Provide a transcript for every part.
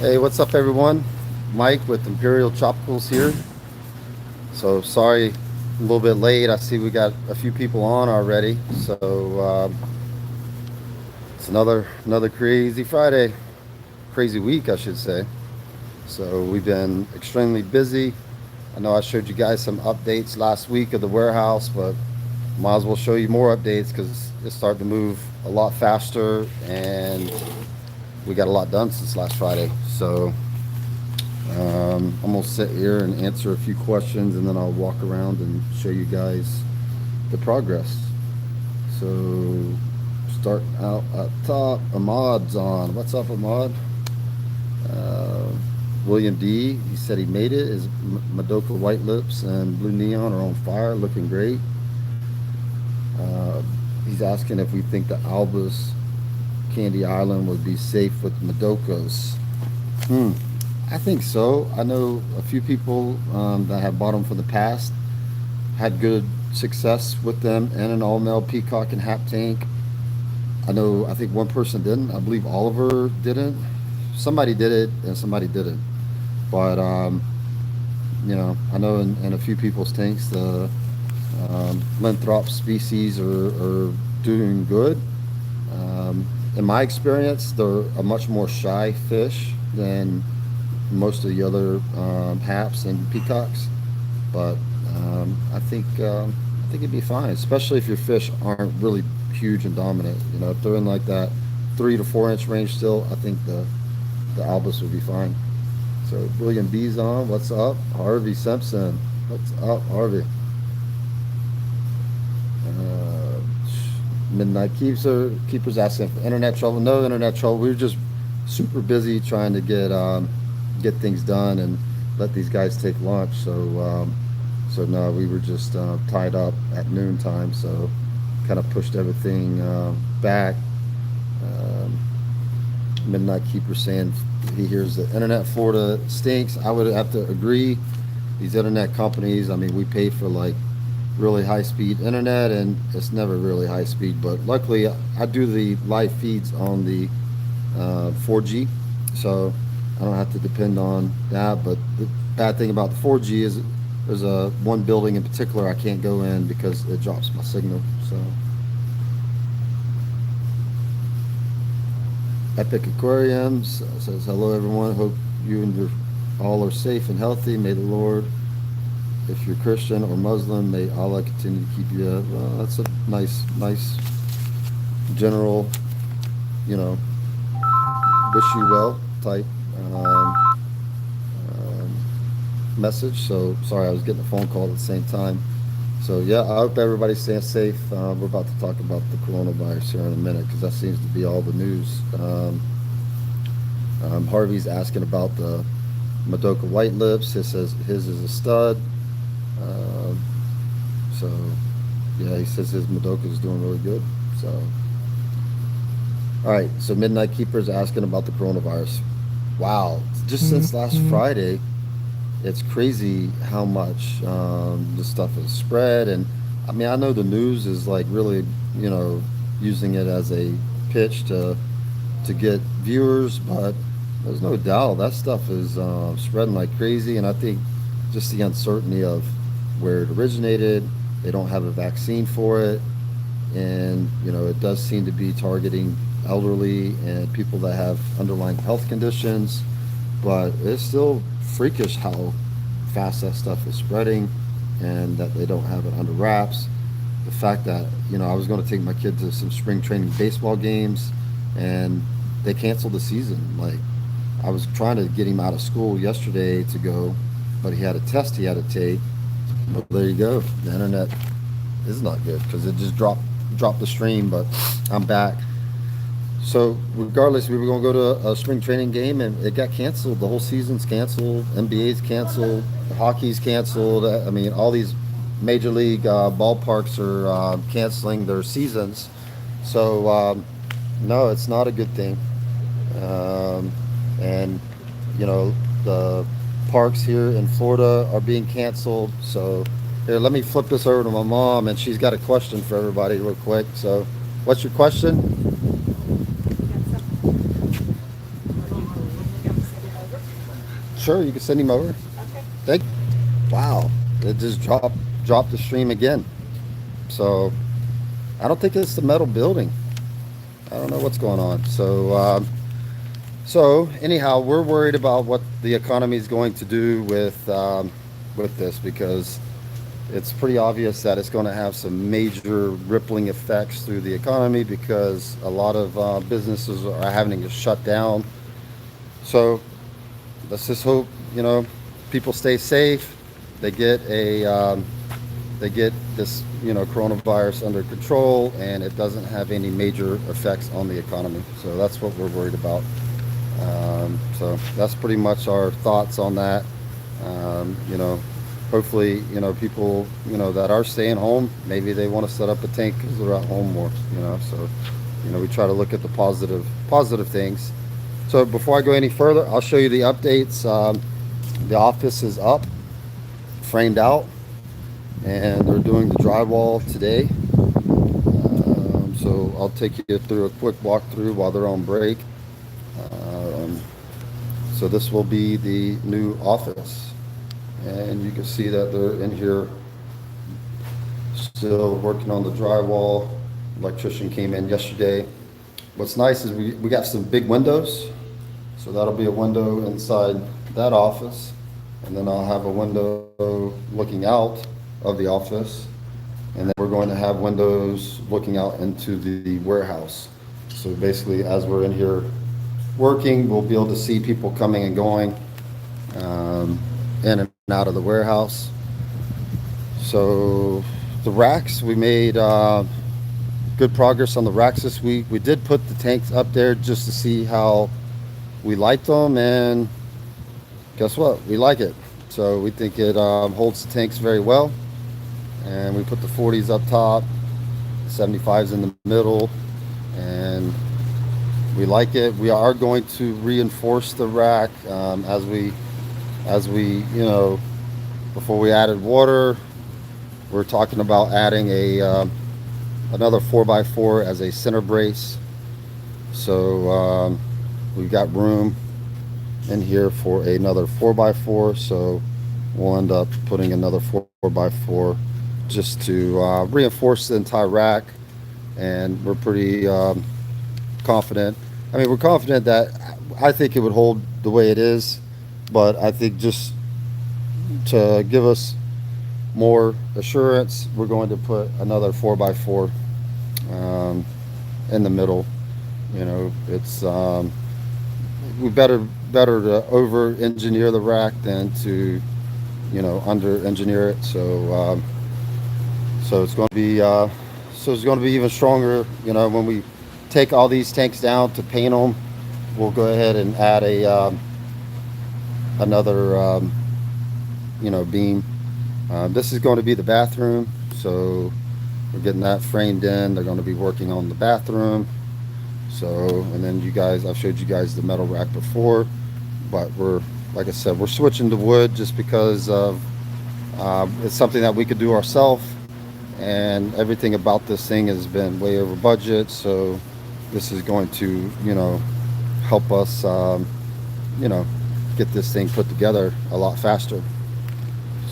Hey, what's up, everyone? Mike with Imperial Tropicals here. So sorry, a little bit late. I see we got a few people on already. So it's another crazy Friday, crazy week, I should say. So we've been extremely busy. I know I showed you guys some updates last week of the warehouse, but might as well show you more updates because it's starting to move a lot faster, and we got a lot done since last Friday. So I'm gonna sit here and answer a few questions, and then I'll walk around and show you guys the progress. So, start out at top. Ahmad's on. What's up, Ahmad? Uh, William D. He said he made it. His Madoka White Lips and Blue Neon are on fire, looking great. Uh, he's asking if we think the Albus Candy Island would be safe with Madokas. Hmm. I think so. I know a few people that have bought them from the past, had good success with them, and an all male peacock and hap tank. I think one person didn't. I believe Oliver didn't. Somebody did it and somebody didn't. But, I know in a few people's tanks, the Linthrop species are doing good. In my experience, they're a much more shy fish than most of the other haps and peacocks, but I think it'd be fine, especially if your fish aren't really huge and dominant. If they're in like that 3 to 4 inch range still, I think the albus would be fine. So William B's on. What's up, Harvey Simpson? What's up, Harvey? Uh, Midnight Keepers asking for internet trouble. No internet trouble. We were just super busy trying to get things done and let these guys take lunch. So no, we were just tied up at noon time. So kind of pushed everything back. Um, Midnight Keeper saying he hears the internet in Florida stinks. I would have to agree. These internet companies, I mean, we pay for like really high speed internet, and it's never really high speed. But luckily, I do the live feeds on the 4G, so I don't have to depend on that. But the bad thing about the 4G is there's a one building in particular I can't go in because it drops my signal. So Epic Aquariums says hello everyone. Hope you and your all are safe and healthy. May the Lord, if you're Christian or Muslim, may Allah continue to keep you. Well, that's a nice general, you know, wish you well type um, message. So sorry, I was getting a phone call at the same time. So yeah, I hope everybody's staying safe. We're about to talk about the coronavirus here in a minute because that seems to be all the news. Harvey's asking about the Madoka White Lips. He says his is a stud. Um, so yeah, he says his Madoka is doing really good. So all right, so Midnight Keeper's asking about the coronavirus. Wow, just since last Friday, it's crazy how much this stuff has spread. And I mean, I know the news is like really, using it as a pitch to get viewers, but there's no doubt that stuff is spreading like crazy. And I think just the uncertainty of where it originated, they don't have a vaccine for it, and it does seem to be targeting elderly and people that have underlying health conditions. But it's still freakish how fast that stuff is spreading and that they don't have it under wraps. The fact that I was going to take my kid to some spring training baseball games and they canceled the season. Like, I was trying to get him out of school yesterday to go, but he had a test he had to take. But there you go, the internet is not good because it just dropped the stream. But I'm back. So regardless, we were going to go to a spring training game and it got canceled. The whole season's canceled. NBA's canceled. Hockey's canceled. I mean, all these major league ballparks are canceling their seasons. So no, it's not a good thing. And the parks here in Florida are being canceled. So here, let me flip this over to my mom, and she's got a question for everybody real quick. So what's your question? Sure, you can send him over. Okay. Thank. Wow, it just dropped the stream again. So I don't think it's the metal building. I don't know what's going on. So anyhow, we're worried about what the economy is going to do with this because it's pretty obvious that it's going to have some major rippling effects through the economy because a lot of businesses are having to shut down. So let's just hope people stay safe. They get they get this coronavirus under control and it doesn't have any major effects on the economy. So that's what we're worried about. So that's pretty much our thoughts on that. You know, hopefully, people, that are staying home, maybe they want to set up a tank because they're at home more, so, we try to look at the positive things. So before I go any further, I'll show you the updates. The office is up, framed out, and they're doing the drywall today. So I'll take you through a quick walkthrough while they're on break. Um, so this will be the new office, and you can see that they're in here still working on the drywall. Electrician came in yesterday. What's nice is we got some big windows, so that'll be a window inside that office, and then I'll have a window looking out of the office, and then we're going to have windows looking out into the warehouse. So basically, as we're in here working, we'll be able to see people coming and going, in and out of the warehouse. So the racks, we made good progress on the racks this week. We did put the tanks up there just to see how we liked them, and guess what? We like it. So we think it holds the tanks very well. And we put the 40s up top, 75s in the middle, and we like it. We are going to reinforce the rack as we before we added water. We're talking about adding another 4x4 as a center brace. So we've got room in here for another 4x4. So we'll end up putting another 4x4 just to reinforce the entire rack. And we're pretty confident. I mean, we're confident that I think it would hold the way it is, but I think just to give us more assurance, we're going to put another 4x4 in the middle. It's we better to over engineer the rack than to under engineer it. So it's going to be even stronger. When we take all these tanks down to paint them, we'll go ahead and add another beam. This is going to be the bathroom, so we're getting that framed in. They're going to be working on the bathroom. So, and then I've showed you guys the metal rack before, but like I said, we're switching to wood just because of it's something that we could do ourselves, and everything about this thing has been way over budget. So this is going to help us get this thing put together a lot faster.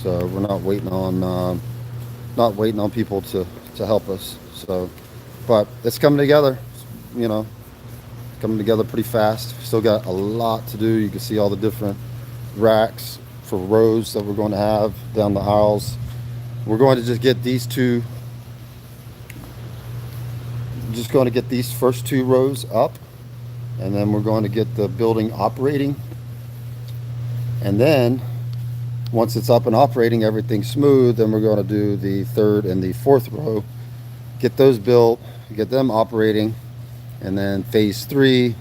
So we're not waiting on people to help us. So, but it's coming together, coming together pretty fast. Still got a lot to do. You can see all the different racks for rows that we're going to have down the aisles. We're going to just get these two. Just going to get these first two rows up, and then we're going to get the building operating. And then once it's up and operating, everything's smooth, then we're going to do the third and the fourth row, get those built, get them operating, and then phase 3,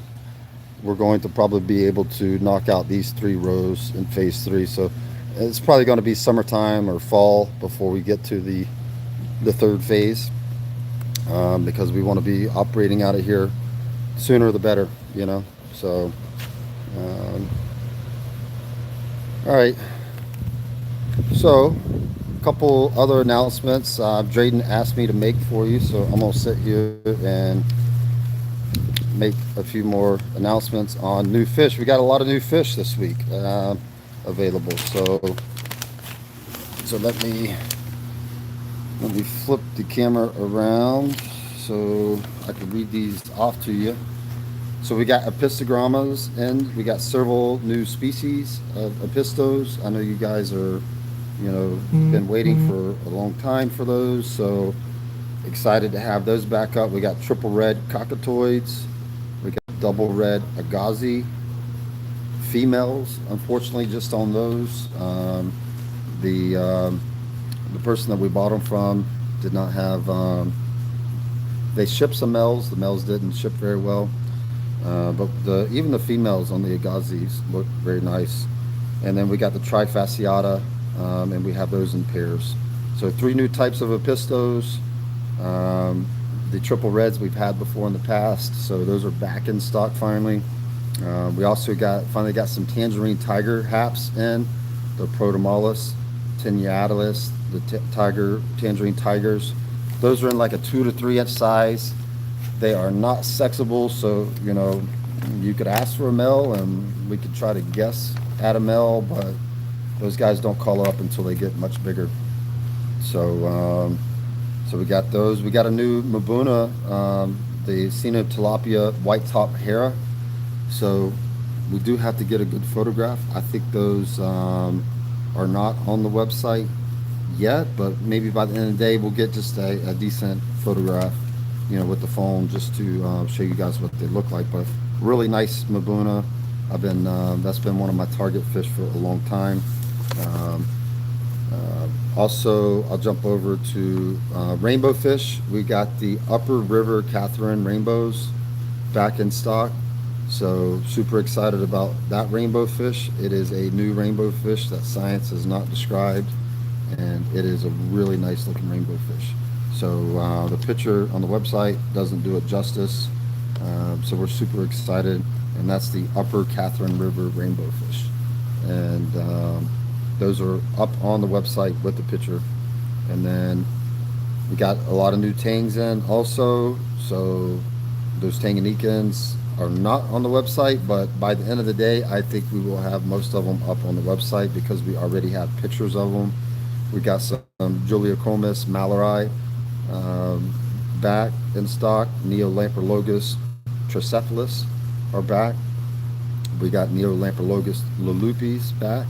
we're going to probably be able to knock out these 3 rows in phase 3. So it's probably going to be summertime or fall before we get to the third phase, because we want to be operating out of here sooner the better, so all right. So a couple other announcements Drayden asked me to make for you, so I'm gonna sit here and make a few more announcements on new fish. We got a lot of new fish this week. available. So let me flip the camera around so I can read these off to you. So we got apistogrammas, and we got several new species of apistos. I know you guys are, been waiting for a long time for those. So excited to have those back up. We got triple red cockatoids. We got double red agazi females. Unfortunately, just on those, the person that we bought them from did not have. They shipped some males. The males didn't ship very well. But even the females on the agazis look very nice. And then we got the trifasciata, and we have those in pairs. So 3 new types of apistos. The triple reds we've had before in the past, so those are back in stock finally. We also finally got some tangerine tiger haps in, the Protomalus tenuatalis, the tangerine tigers. Those are in like a 2 to 3 inch size. They are not sexable, so you could ask for a male and we could try to guess at a male, but those guys don't call up until they get much bigger. So we got those. We got a new Mabuna, the Cenotilapia white top hera. So we do have to get a good photograph. I think those are not on the website yet, but maybe by the end of the day we'll get just a decent photograph, with the phone, just to show you guys what they look like. But really nice Mabuna. That's been one of my target fish for a long time. Also, I'll jump over to rainbow fish. We got the Upper River Catherine rainbows back in stock. So super excited about that rainbow fish. It is a new rainbow fish that science has not described, and it is a really nice looking rainbow fish. So the picture on the website doesn't do it justice. So we're super excited, and that's the Upper Catherine River rainbow fish. And those are up on the website with the picture. And then we got a lot of new tangs in also. So those Tanganikans are not on the website, but by the end of the day, I think we will have most of them up on the website because we already have pictures of them. We got some Juliacomus mallory back in stock. Neolamprologus tricephalus are back. We got Neolamprologus lulupes back.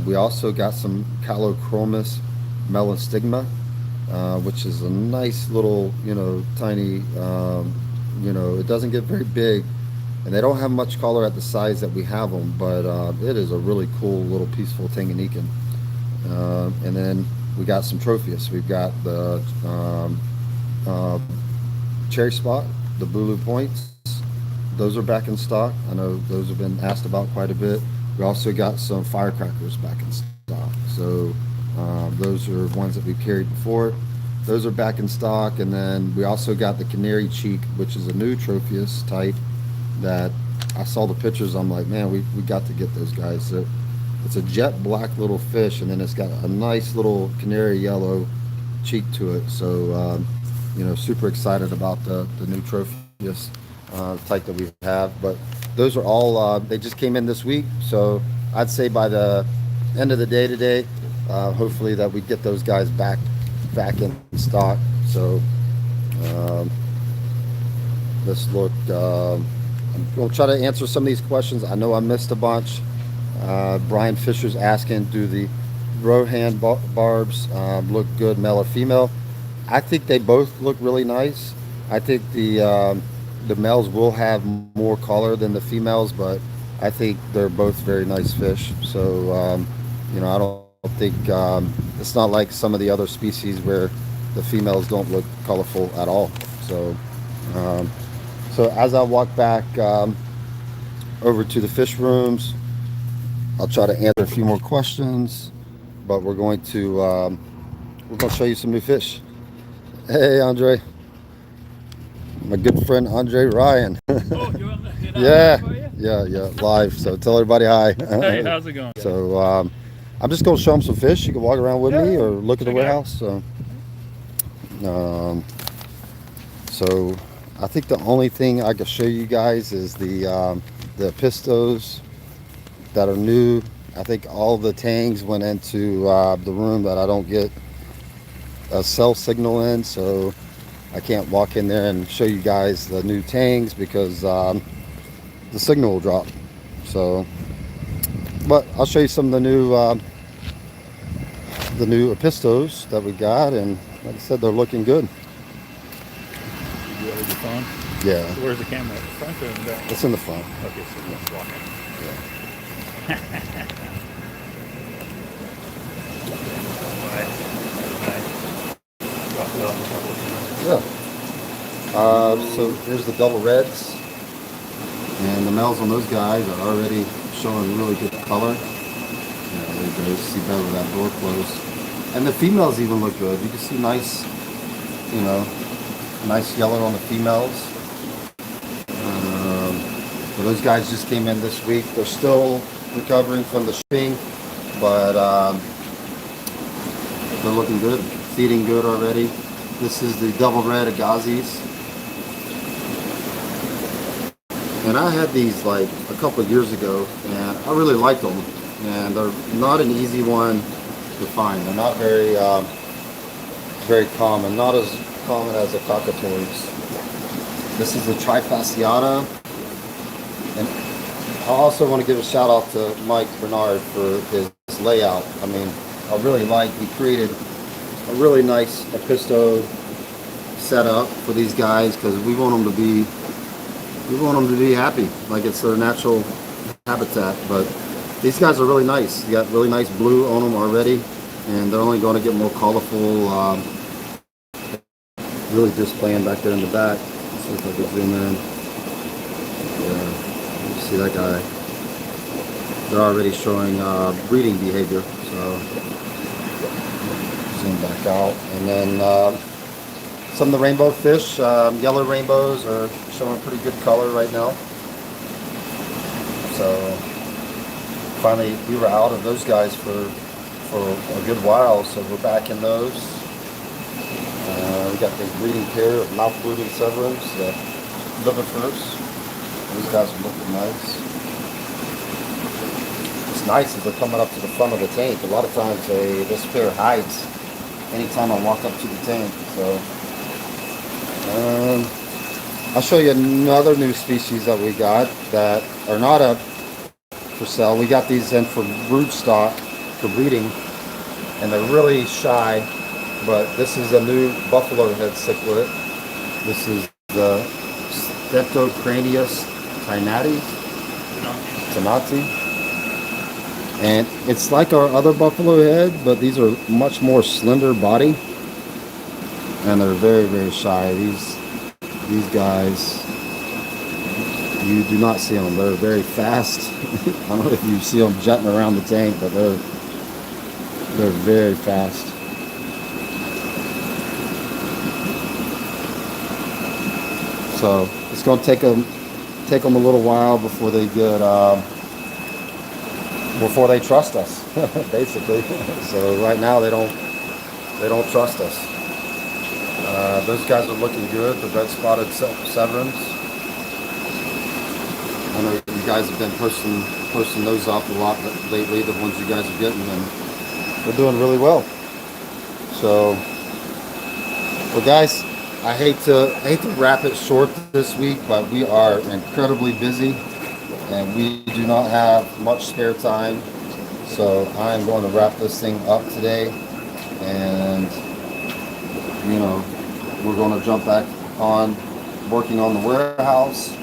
We also got some Callochromis melostigma, which is a nice little, tiny, it doesn't get very big, and they don't have much color at the size that we have them, but it is a really cool little peaceful Tanganyikan. And then we got some Tropheus. We've got the cherry spot, the Bulu points. Those are back in stock. I know those have been asked about quite a bit. We also got some firecrackers back in stock. So those are ones that we've carried before. Those are back in stock. And then we also got the canary cheek, which is a new Tropheus type that I saw the pictures. I'm like, man, we got to get those guys. So it's a jet black little fish, and then it's got a nice little canary yellow cheek to it. So, super excited about the new Tropheus type that we have. But those are all, they just came in this week. So I'd say by the end of the day today, hopefully that we get those guys back in stock. So let's look. I'm going to try to answer some of these questions. I know I missed a bunch. Brian Fisher's asking, do the Rohan barbs look good, male or female? I think they both look really nice. I think the males will have more color than the females, but I think they're both very nice fish. So I don't think it's not like some of the other species where the females don't look colorful at all. So as I walk back over to the fish rooms, I'll try to answer a few more questions, but we're going to show you some new fish. Hey, Andre, my good friend Andre Ryan. Oh, you're on the, yeah, live. So tell everybody hi. Hey, how's it going? So I'm just going to show them some fish. You can walk around with me or look at the warehouse. So I think the only thing I can show you guys is the pistos that are new. I think all the tangs went into the room that I don't get a cell signal in, so I can't walk in there and show you guys the new tangs because the signal will drop. So, but I'll show you some of the new Epistos that we got, and like I said, they're looking good. You do it with your phone? Yeah, So where's the camera? The front or in the back? it's in the front. Okay, so let's walk in. Yeah. So here's the double reds, and the males on those guys are already showing really good color. Yeah, there you go. See better with that door closed. And the females even look good. You can see nice, nice yellow on the females. So those guys just came in this week. They're still recovering from the shipping, but they're looking good, feeding good already. This is the double red Agazis. And I had these like a couple of years ago, and I really liked them. And they're not an easy one to find. They're not very common, not as common as the cockatoos. This is the Trifasciata. And I also want to give a shout out to Mike Bernard for his layout. I mean, I really like, he created a really nice Episto setup for these guys because we want them to be happy, like it's their natural habitat. But these guys are really nice. You got really nice blue on them already, and they're only going to get more colorful. Really displaying back there in the back. Let's see if I can zoom in. Yeah, you see that guy. They're already showing breeding behavior. So zoom back out, and then some of the rainbow fish, yellow rainbows are showing pretty good color right now. So finally we were out of those guys for a good while, so we're back in those. We got the breeding pair of mouth brooding Severums, the liver first. Those guys are looking nice. What's nice is they're coming up to the front of the tank. A lot of times this pair hides anytime I walk up to the tank. So I'll show you another new species that we got that are not up for sale. We got these in for brood stock for breeding, and they're really shy. But this is a new buffalo head cichlid. This is the Steptocranius tanati. And it's like our other buffalo head, but these are much more slender body. And they're very, very shy. These guys, you do not see them. They're very fast. I don't know if you see them jetting around the tank, but they're very fast. So it's going to take them a little while before they get before they trust us, basically. So right now they don't trust us. Those guys are looking good. The red spotted Severums. I know you guys have been posting those up a lot lately. The ones you guys are getting, and they're doing really well. So, well, guys, I hate to wrap it short this week, but we are incredibly busy, and we do not have much spare time. So I am going to wrap this thing up today, and we're going to jump back on working on the warehouse.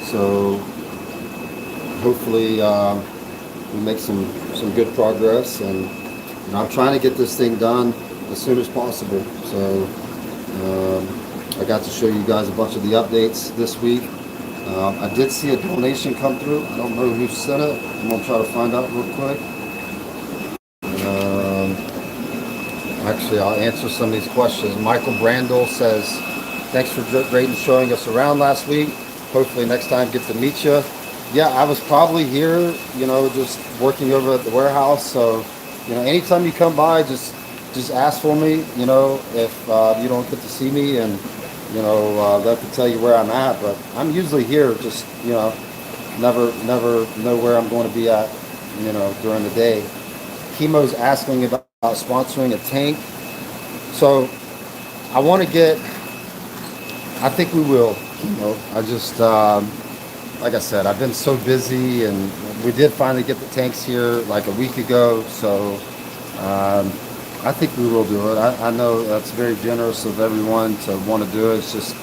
So hopefully we make some good progress, and I'm trying to get this thing done as soon as possible. So I got to show you guys a bunch of the updates this week. I did see a donation come through. I don't know who sent it. I'm going to try to find out real quick. Actually, I'll answer some of these questions. Michael Brandel says, thanks for great and showing us around last week. Hopefully next time get to meet you. Yeah, I was probably here, just working over at the warehouse. So, anytime you come by, just ask for me, if you don't get to see me, and, that could tell you where I'm at. But I'm usually here just, never know where I'm going to be at, during the day. Chemo's asking about sponsoring a tank. So I want to get, I think we will, I just, like I said, I've been so busy, and we did finally get the tanks here like a week ago. So I think we will do it. I know that's very generous of everyone to want to do it. It's just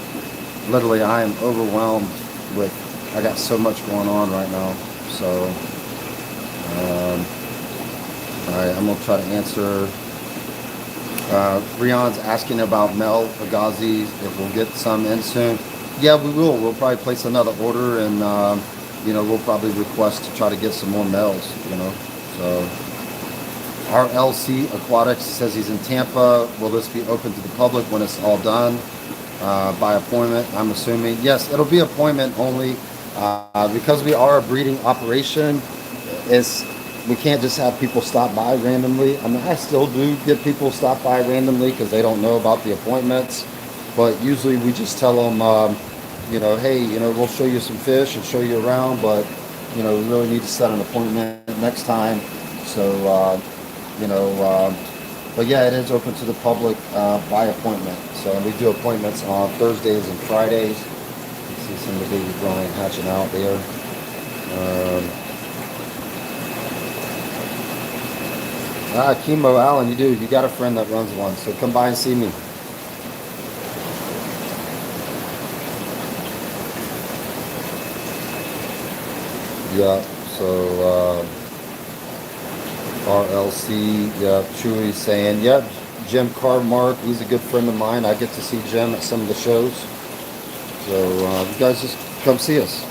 literally I am overwhelmed with, I got so much going on right now. So all right, I'm gonna try to answer. Rion's asking about Mel Agazi, if we'll get some in soon. Yeah, we will. We'll probably place another order, and we'll probably request to try to get some more males. So RLC Aquatics says he's in Tampa. Will this be open to the public when it's all done? By appointment, I'm assuming. Yes, it'll be appointment only, because we are a breeding operation. We can't just have people stop by randomly. I mean, I still do get people stop by randomly because they don't know about the appointments. But usually we just tell them, hey, we'll show you some fish and show you around, but, we really need to set an appointment next time. So, but yeah, it is open to the public by appointment. So we do appointments on Thursdays and Fridays. You see some of the baby Brian hatching out there. Chemo Allen, you got a friend that runs one, so come by and see me. Yeah, so RLC, yeah, Chewy saying, yeah, Jim Carmark, he's a good friend of mine. I get to see Jim at some of the shows. So you guys just come see us.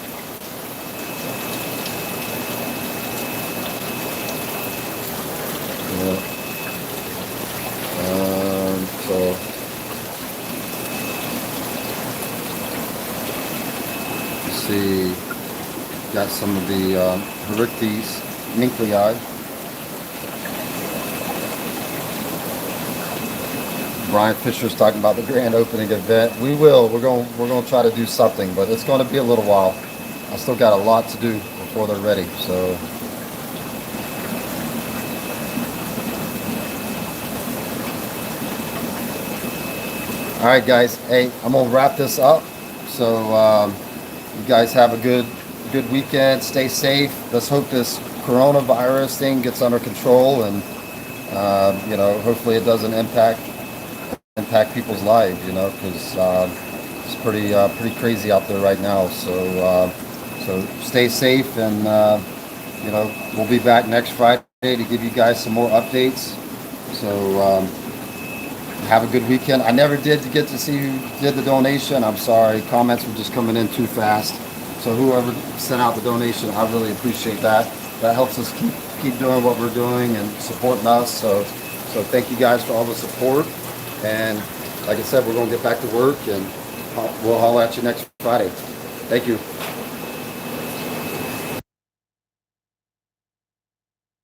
So you see, got some of the Herichthys minklei. Brian Fisher's talking about the grand opening event. We will. We're going to try to do something, but it's going to be a little while. I still got a lot to do before they're ready. So. All right, guys. Hey, I'm gonna wrap this up. So you guys have a good weekend. Stay safe. Let's hope this coronavirus thing gets under control, and hopefully it doesn't impact people's lives. Because it's pretty crazy out there right now. So stay safe, and we'll be back next Friday to give you guys some more updates. So. Have a good weekend. I never did get to see who did the donation. I'm sorry. Comments were just coming in too fast. So whoever sent out the donation, I really appreciate that. That helps us keep doing what we're doing and supporting us. So thank you guys for all the support. And like I said, we're going to get back to work, and we'll holler at you next Friday. Thank you.